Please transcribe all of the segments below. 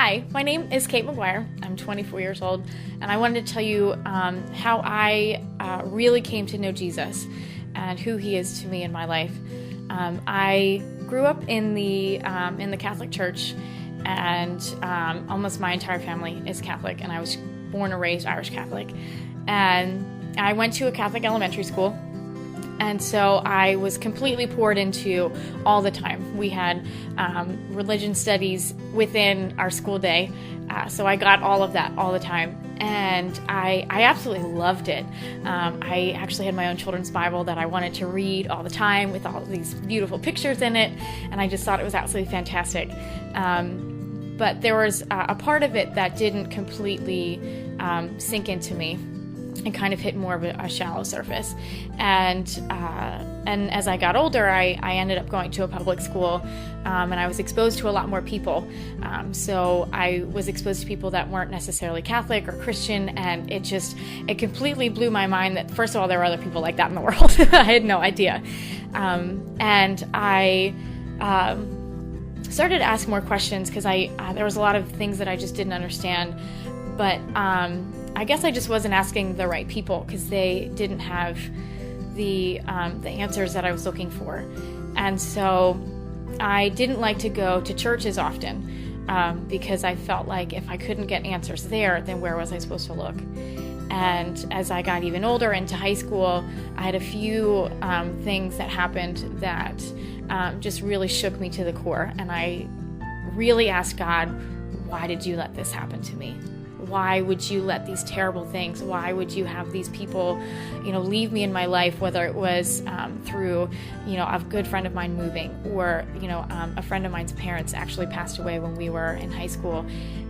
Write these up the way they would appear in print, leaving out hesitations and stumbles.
Hi, my name is Kate McGuire. I'm 24 years old, and I wanted to tell you how I really came to know Jesus and who He is to me in my life. I grew up in the Catholic Church, and almost my entire family is Catholic, and I was born and raised Irish Catholic. And I went to a Catholic elementary school. And so I was completely poured into all the time. We had religion studies within our school day, so I got all of that all the time. And I absolutely loved it. I actually had my own children's Bible that I wanted to read all the time with all these beautiful pictures in it, and I just thought it was absolutely fantastic. But there was a part of it that didn't completely sink into me. And kind of hit more of a shallow surface. And as I got older, I ended up going to a public school, and I was exposed to a lot more people. So I was exposed to people that weren't necessarily Catholic or Christian, and it completely blew my mind that, first of all, there were other people like that in the world. I had no idea. And I started to ask more questions because there was a lot of things that I just didn't understand. But I guess I just wasn't asking the right people because they didn't have the answers that I was looking for. And so I didn't like to go to church as often because I felt like if I couldn't get answers there, then where was I supposed to look? And as I got even older into high school, I had a few things that happened that just really shook me to the core. And I really asked God, why did you let this happen to me? Why would you let these terrible things? Why would you have these people, leave me in my life, whether it was through, a good friend of mine moving or, a friend of mine's parents actually passed away when we were in high school.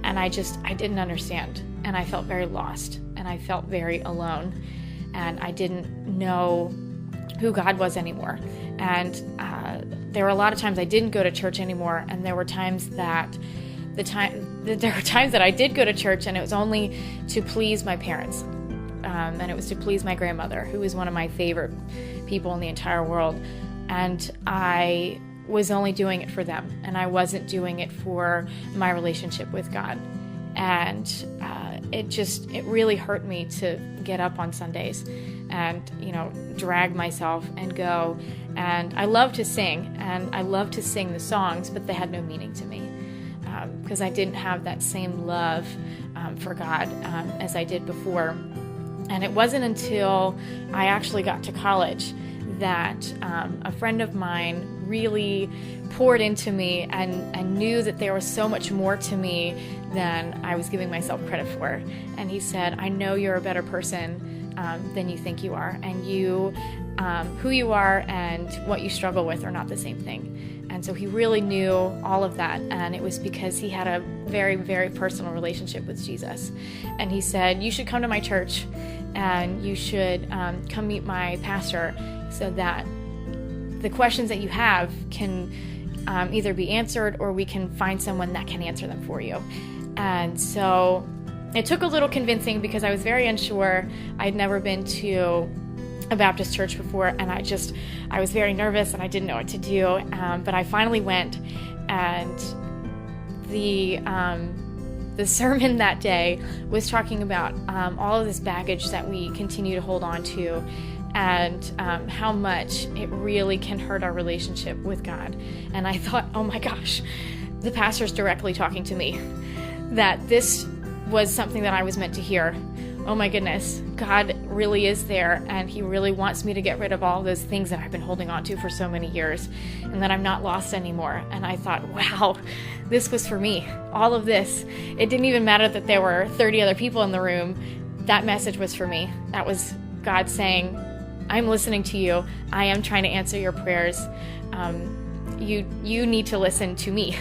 And I didn't understand. And I felt very lost and I felt very alone. And I didn't know who God was anymore. And there were a lot of times I didn't go to church anymore. And there were times that I did go to church, and it was only to please my parents, and it was to please my grandmother, who was one of my favorite people in the entire world, and I was only doing it for them, and I wasn't doing it for my relationship with God. And it really hurt me to get up on Sundays and drag myself and go. And I love to sing, and I love to sing the songs, but they had no meaning to me. Because I didn't have that same love for God as I did before. And it wasn't until I actually got to college that a friend of mine really poured into me and knew that there was so much more to me than I was giving myself credit for. And he said, I know you're a better person than you think you are. And who you are and what you struggle with are not the same thing. And so he really knew all of that, and it was because he had a very, very personal relationship with Jesus. And he said, you should come to my church, and you should come meet my pastor so that the questions that you have can either be answered or we can find someone that can answer them for you. And so it took a little convincing because I was very unsure. I had never been to a Baptist church before, and I was very nervous and I didn't know what to do, but I finally went. And the sermon that day was talking about all of this baggage that we continue to hold on to, and how much it really can hurt our relationship with God. And I thought, oh my gosh, the pastor's directly talking to me, that this was something that I was meant to hear. Oh my goodness, God really is there, and He really wants me to get rid of all those things that I've been holding on to for so many years, and that I'm not lost anymore. And I thought, wow, this was for me. All of this. It didn't even matter that there were 30 other people in the room. That message was for me. That was God saying, I'm listening to you. I am trying to answer your prayers. You need to listen to me.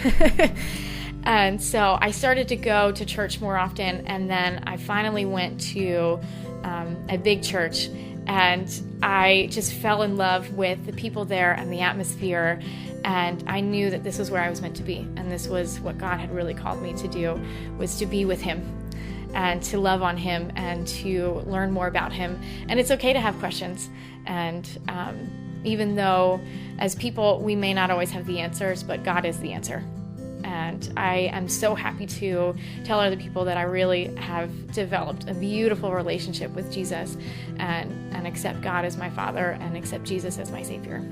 And so I started to go to church more often, and then I finally went to a big church, and I just fell in love with the people there and the atmosphere, and I knew that this was where I was meant to be, and this was what God had really called me to do, was to be with Him and to love on Him and to learn more about Him. And it's okay to have questions, and even though as people we may not always have the answers, but God is the answer. And I am so happy to tell other people that I really have developed a beautiful relationship with Jesus and accept God as my Father and accept Jesus as my Savior.